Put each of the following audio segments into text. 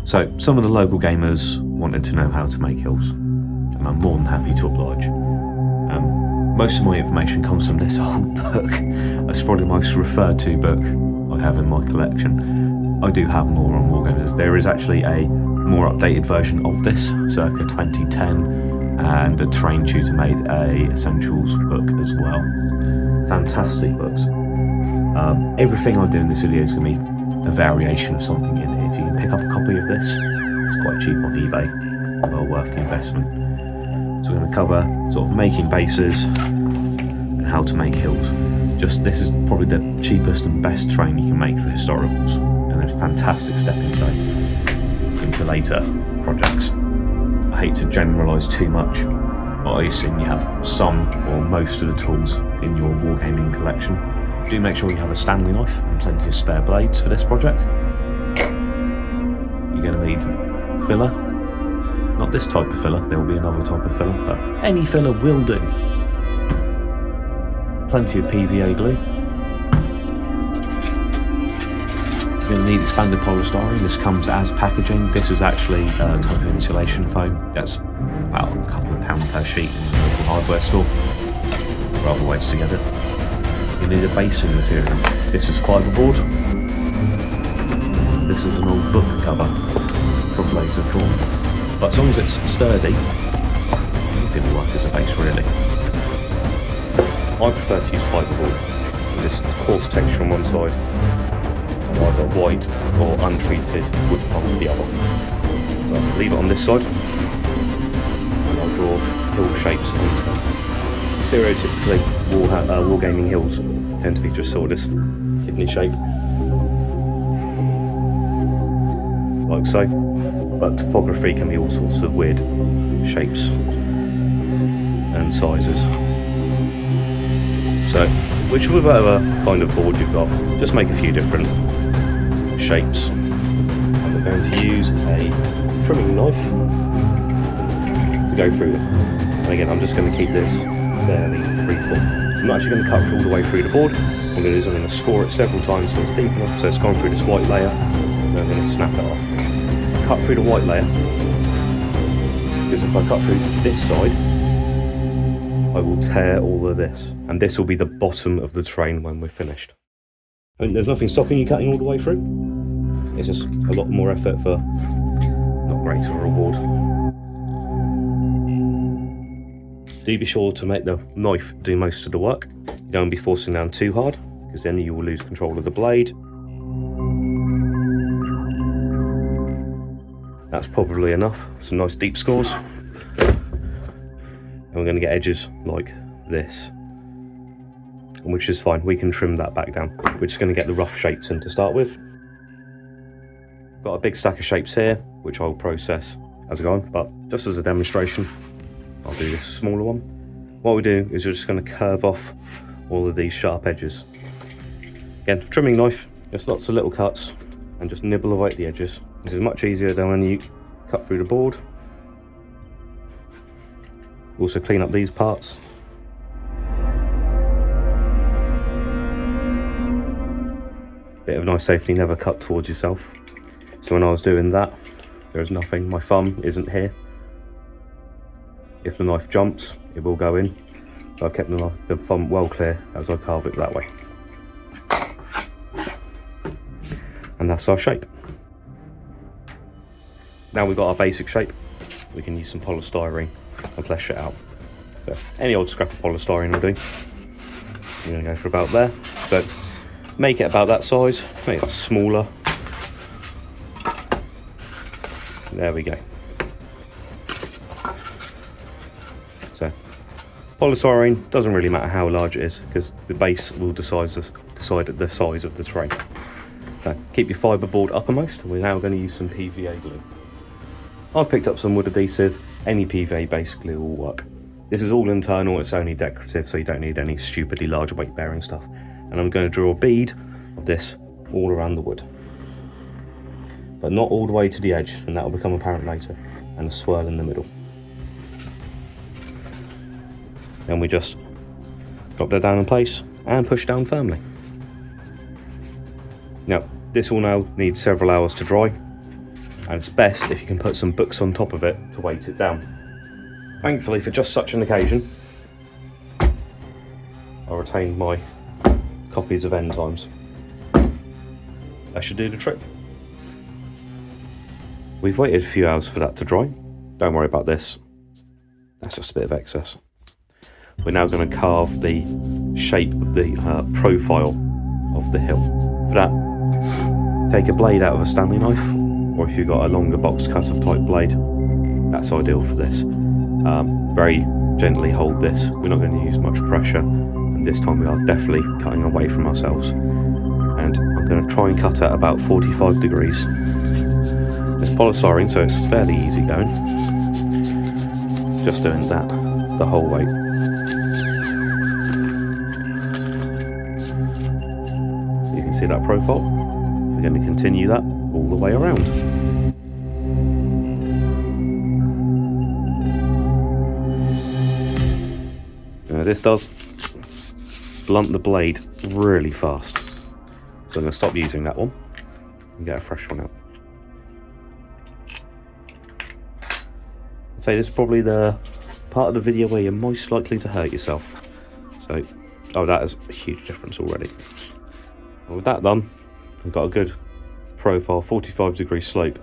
So some of the local gamers wanted to know how to make hills, and I'm more than happy to oblige. Most of my information comes from this old book. It's probably the most referred to book I have in my collection. I do have more on wargamers. There is actually a more updated version of this, circa 2010, and a train tutor made a essentials book as well. Fantastic books. Everything I do in this video is going to be a variation of something in it. If you can pick up a copy of this, it's quite cheap on eBay, well worth the investment. So we're going to cover sort of making bases and how to make hills. This is probably the cheapest and best terrain you can make for historicals, and a fantastic stepping stone into later projects. I hate to generalise too much, but I assume you have some or most of the tools in your wargaming collection. Do make sure you have a Stanley knife and plenty of spare blades for this project. You're going to need filler. Not this type of filler, there will be another type of filler, but any filler will do. Plenty of PVA glue. You're going to need expanded polystyrene. This comes as packaging. This is actually a type of insulation foam. That's about a couple of pounds per sheet in the local hardware store. Rather waste together. You need a basing material. This is fiberboard. This is an old book cover from Blades of Corn. But as long as it's sturdy, anything will work as a base really. I prefer to use fiberboard with this coarse texture on one side, and either white or untreated wood pulp on the other. So I'll leave it on this side, and I'll draw hill shapes on top. Stereotypically, wargaming hills tend to be just sort of this kidney shape, like so. But topography can be all sorts of weird shapes and sizes. So, whichever kind of board you've got, just make a few different shapes. And we're going to use a trimming knife to go through them. And again, I'm just going to keep this fairly freeform. I'm not actually going to cut all the way through the board. I'm going to score it several times so it's deep enough, so it's gone through this white layer, and then I'm going to snap it off. Cut through the white layer, because if I cut through this side, I will tear all of this, and this will be the bottom of the train when we're finished. I mean, there's nothing stopping you cutting all the way through. It's just a lot more effort for not greater reward. Do be sure to make the knife do most of the work. You don't want to be forcing down too hard, because then you will lose control of the blade. That's probably enough. Some nice deep scores. And we're going to get edges like this, which is fine. We can trim that back down. We're just going to get the rough shapes in to start with. Got a big stack of shapes here, which I'll process as I go on, but just as a demonstration, I'll do this smaller one. What we do is we're just going to curve off all of these sharp edges. Again, trimming knife, just lots of little cuts, and just nibble away at the edges. This is much easier than when you cut through the board. Also clean up these parts. Bit of nice safety, never cut towards yourself. So when I was doing that, there's nothing, my thumb isn't here. If the knife jumps, it will go in. So I've kept the thumb well clear as I carve it that way. And that's our shape. Now we've got our basic shape, we can use some polystyrene and flesh it out. So any old scrap of polystyrene will do. I'm going to go for about there. So make it about that size, make it smaller. There we go. So polystyrene doesn't really matter how large it is, because the base will decide the size of the train. So keep your fiberboard uppermost. We're now going to use some PVA glue. I've picked up some wood adhesive. Any PVA based glue will work. This is all internal, it's only decorative, so you don't need any stupidly large weight bearing stuff. And I'm going to draw a bead of this all around the wood, but not all the way to the edge, and that will become apparent later, and a swirl in the middle. Then we just drop that down in place and push down firmly. Now, this will now need several hours to dry. and it's best if you can put some books on top of it to weight it down. Thankfully, for just such an occasion, I retained my copies of End Times. That should do the trick. We've waited a few hours for that to dry. Don't worry about this. That's just a bit of excess. We're now going to carve the shape of the profile of the hill. For that, take a blade out of a Stanley knife, or if you've got a longer box cutter type blade, that's ideal for this. Very gently hold this. We're not going to use much pressure, and this time we are definitely cutting away from ourselves. And I'm going to try and cut at about 45 degrees. It's polystyrene, so it's fairly easy going. Just doing that the whole way. You can see that profile. We're going to continue that all the way around. Now this does blunt the blade really fast, so I'm going to stop using that one and get a fresh one out. I'd say this is probably the part of the video where you're most likely to hurt yourself. So, oh, that is a huge difference already. And with that done, we've got a good profile, 45-degree slope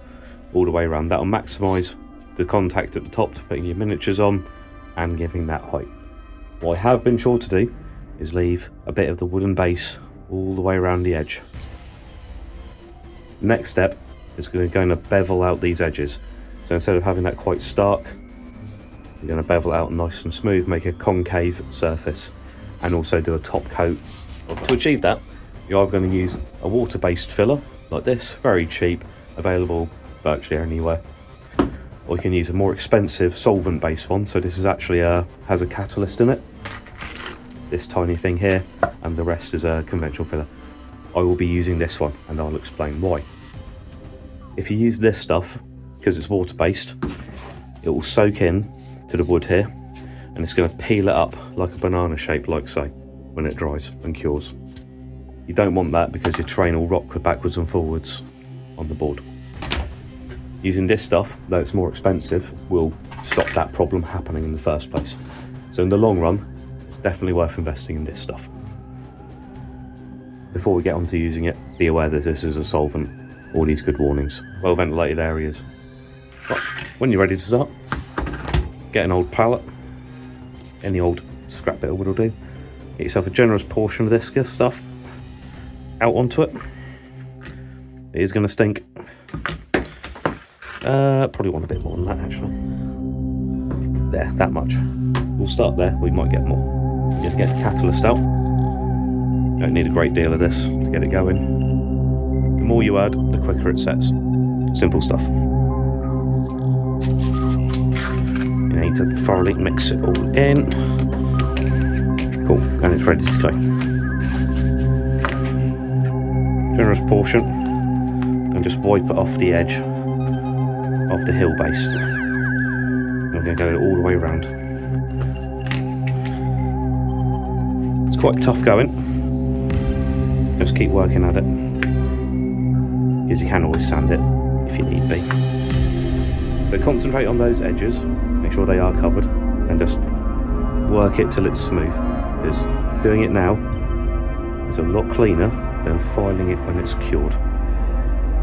all the way around. That'll maximise the contact at the top to putting your miniatures on and giving that height. What I have been sure to do is leave a bit of the wooden base all the way around the edge. Next step is going to bevel out these edges. So instead of having that quite stark, you're going to bevel out nice and smooth, make a concave surface, and also do a top coat. To achieve that, you're either going to use a water-based filler like this, very cheap, available virtually anywhere, or you can use a more expensive solvent-based one. So this is actually has a catalyst in it, this tiny thing here, and the rest is a conventional filler. I will be using this one, and I'll explain why. If you use this stuff, because it's water-based, it will soak in to the wood here, and it's going to peel it up like a banana shape, like so, when it dries and cures. You don't want that because your terrain will rock backwards and forwards on the board. Using this stuff, though it's more expensive, will stop that problem happening in the first place. So in the long run, it's definitely worth investing in this stuff. Before we get on to using it, be aware that this is a solvent. All these good warnings. Well ventilated areas. But when you're ready to start, get an old pallet, any old scrap bit of wood will do. Get yourself a generous portion of this good stuff out onto it. It is going to stink. Probably want a bit more than that actually. There, that much. We'll start there, we might get more. You have to get the catalyst out. Don't need a great deal of this to get it going. The more you add, the quicker it sets. Simple stuff. You need to thoroughly mix it all in. Cool, and it's ready to go. Generous portion, and just wipe it off the edge of the hill base. I'm going to go all the way around. It's quite tough going. Just keep working at it, because you can always sand it if you need be. But concentrate on those edges, make sure they are covered, and just work it till it's smooth. Because doing it now is a lot cleaner than filing it when it's cured.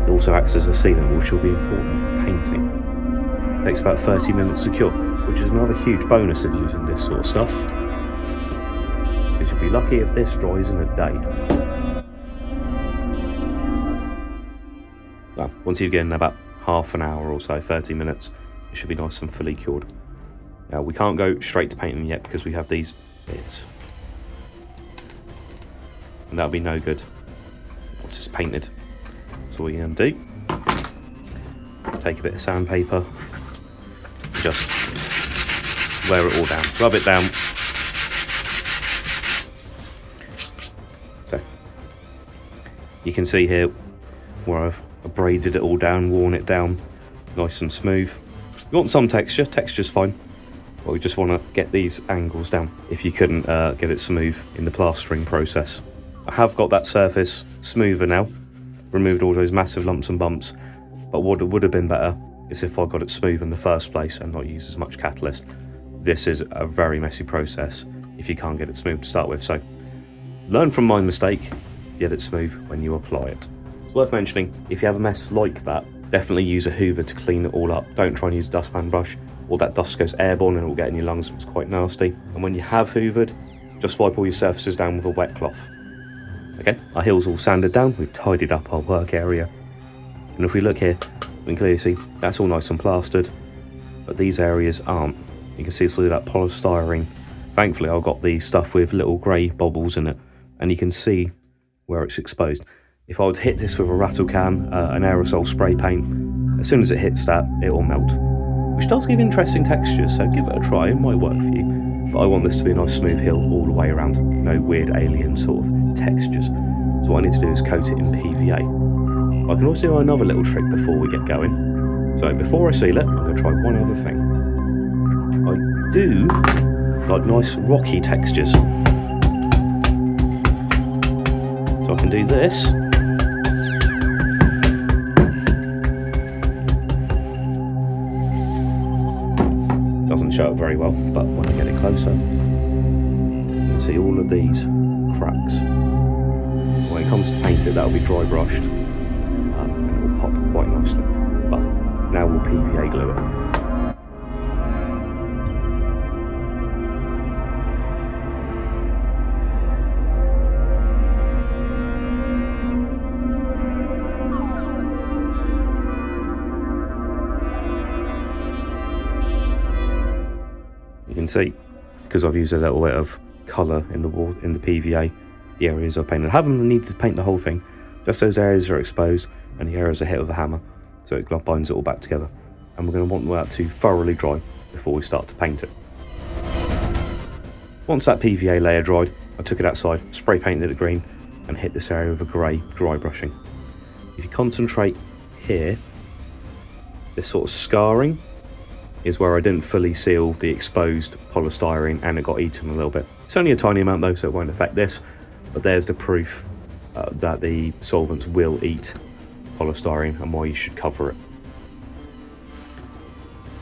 It also acts as a sealant, which will be important for painting. It takes about 30 minutes to cure, which is another huge bonus of using this sort of stuff. You should be lucky if this dries in a day. Well, once you've given about half an hour or so, 30 minutes, it should be nice and fully cured. Now, we can't go straight to painting yet because we have these bits. And that'll be no good once it's painted. So what you're going to do is take a bit of sandpaper, just wear it all down, rub it down. So you can see here where I've braided it all down, worn it down nice and smooth. You want some texture, texture's fine, but we just want to get these angles down if you couldn't get it smooth in the plastering process. I have got that surface smoother now, removed all those massive lumps and bumps. But what would have been better is if I got it smooth in the first place and not use as much catalyst. This is a very messy process if you can't get it smooth to start with. So learn from my mistake, get it smooth when you apply it. It's worth mentioning, if you have a mess like that, definitely use a hoover to clean it all up. Don't try and use a dustpan brush. All that dust goes airborne and it will get in your lungs, and it's quite nasty. And when you have hoovered, just wipe all your surfaces down with a wet cloth. Okay, our hill's all sanded down, we've tidied up our work area. And if we look here, we can clearly see that's all nice and plastered, but these areas aren't. You can see through that polystyrene. Thankfully I've got the stuff with little grey bobbles in it, and you can see where it's exposed. If I were to hit this with a rattle can, an aerosol spray paint, as soon as it hits that, it will melt. Which does give interesting textures, so give it a try, it might work for you. But I want this to be a nice smooth hill all the way around, no weird alien sort of textures. So what I need to do is coat it in PVA. I can also do another little trick before we get going. So before I seal it, I'm going to try one other thing. I do like nice rocky textures. So I can do this. Doesn't show up very well, but when I get it closer, you can see all of these cracks. When it comes to paint it, that'll be dry brushed, and it will pop quite nicely. But now we'll PVA glue it. You can see, because I've used a little bit of colour in the wall, in the PVA, the areas I've painted. I haven't needed to paint the whole thing, just those areas are exposed and the areas are hit with a hammer, so it binds it all back together. And we're going to want that to thoroughly dry before we start to paint it. Once that PVA layer dried, I took it outside, spray painted it green, and hit this area with a grey dry brushing. If you concentrate here, this sort of scarring is where I didn't fully seal the exposed polystyrene and it got eaten a little bit. It's only a tiny amount though, so it won't affect this, but there's the proof that the solvents will eat polystyrene and why you should cover it.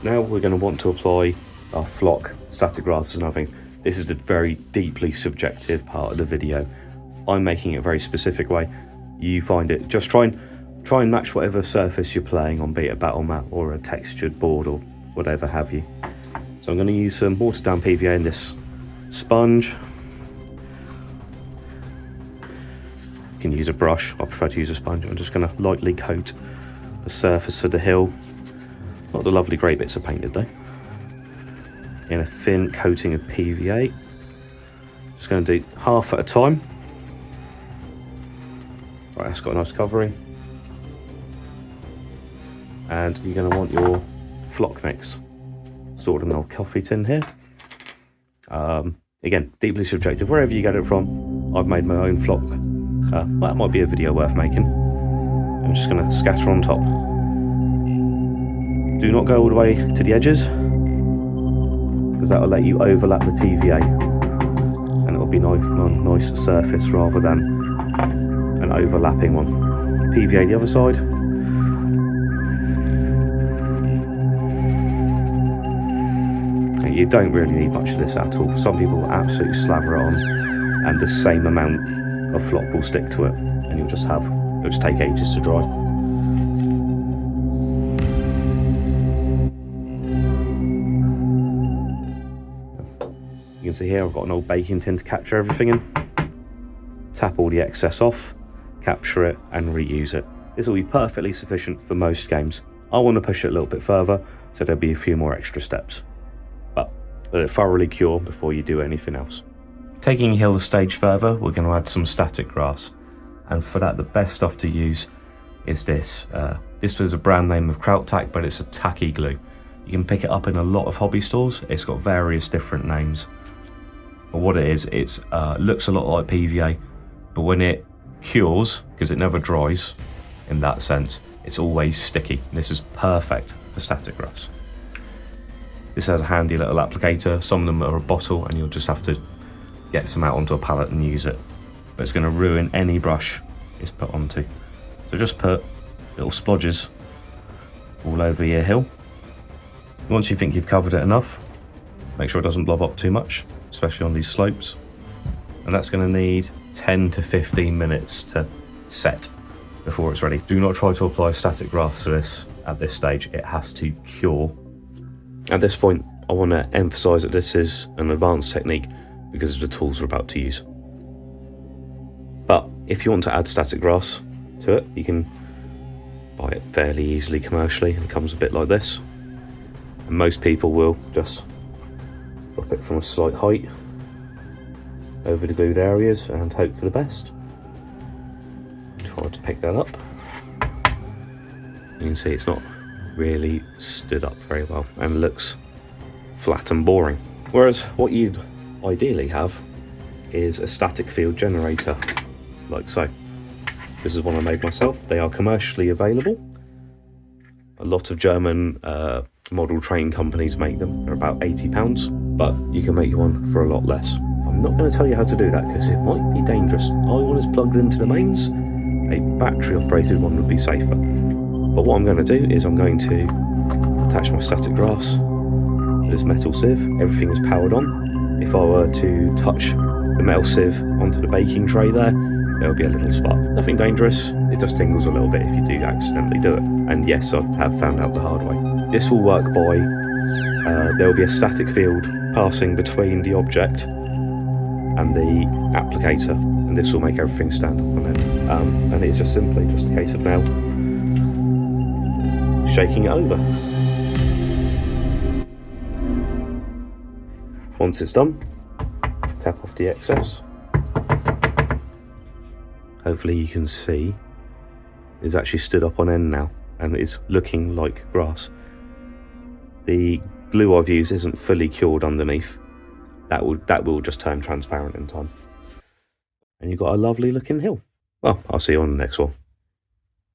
Now we're going to want to apply our flock static grasses and other things. This is the very deeply subjective part of the video. I'm making it a very specific way. You find it, just try and match whatever surface you're playing on, be it a battle mat or a textured board or whatever have you. So I'm going to use some watered down PVA in this sponge. You can use a brush, I prefer to use a sponge. I'm just going to lightly coat the surface of the hill. Not the lovely grey bits are painted though. In a thin coating of PVA. Just going to do half at a time. Right, that's got a nice covering. And you're going to want your flock mix stored in an old coffee tin here. Again, deeply subjective, wherever you get it from. I've made my own flock. That might be a video worth making. I'm just going to scatter on top. Do not go all the way to the edges, because that will let you overlap the PVA and it will be nice surface rather than an overlapping one. PVA the other side. You don't really need much of this at all. Some people will absolutely slather it on and the same amount of flock will stick to it and it'll just take ages to dry. You can see here I've got an old baking tin to capture everything in. Tap all the excess off, capture it and reuse it. This will be perfectly sufficient for most games. I want to push it a little bit further, so there'll be a few more extra steps. But let it thoroughly cure before you do anything else. Taking Hill a stage further, we're going to add some static grass. And for that, the best stuff to use is this. This was a brand name of Kraut Tack, but it's a tacky glue. You can pick it up in a lot of hobby stores. It's got various different names. But what it is, it looks a lot like PVA, but when it cures, because it never dries in that sense, it's always sticky. This is perfect for static grass. This has a handy little applicator. Some of them are a bottle and you'll just have to get some out onto a palette and use it. But it's going to ruin any brush it's put onto. So just put little splodges all over your hill. Once you think you've covered it enough, make sure it doesn't blob up too much, especially on these slopes. And that's going to need 10 to 15 minutes to set before it's ready. Do not try to apply static grass to this at this stage. It has to cure. At this point, I want to emphasize that this is an advanced technique because of the tools we're about to use. But if you want to add static grass to it, you can buy it fairly easily commercially, and it comes a bit like this. And most people will just drop it from a slight height over the glued areas and hope for the best. Try to pick that up. You can see it's not really stood up very well and looks flat and boring. Whereas what you'd ideally have is a static field generator, like so. This is one I made myself. They are commercially available. A lot of German model train companies make them. They're about £80, but you can make one for a lot less. I'm not going to tell you how to do that because it might be dangerous. All one is plugged into the mains. A battery operated one would be safer. But what I'm going to do is I'm going to attach my static grass to this metal sieve. Everything is powered on. If I were to touch the metal sieve onto the baking tray there will be a little spark. Nothing dangerous, it just tingles a little bit if you do accidentally do it. And yes, I have found out the hard way. This will work by, there will be a static field passing between the object and the applicator, and this will make everything stand up on end. And it's just simply just a case of now shaking it over. Once it's done, tap off the excess. Hopefully you can see it's actually stood up on end now and it's looking like grass. The glue I've used isn't fully cured underneath. That will just turn transparent in time. And you've got a lovely looking hill. Well, I'll see you on the next one.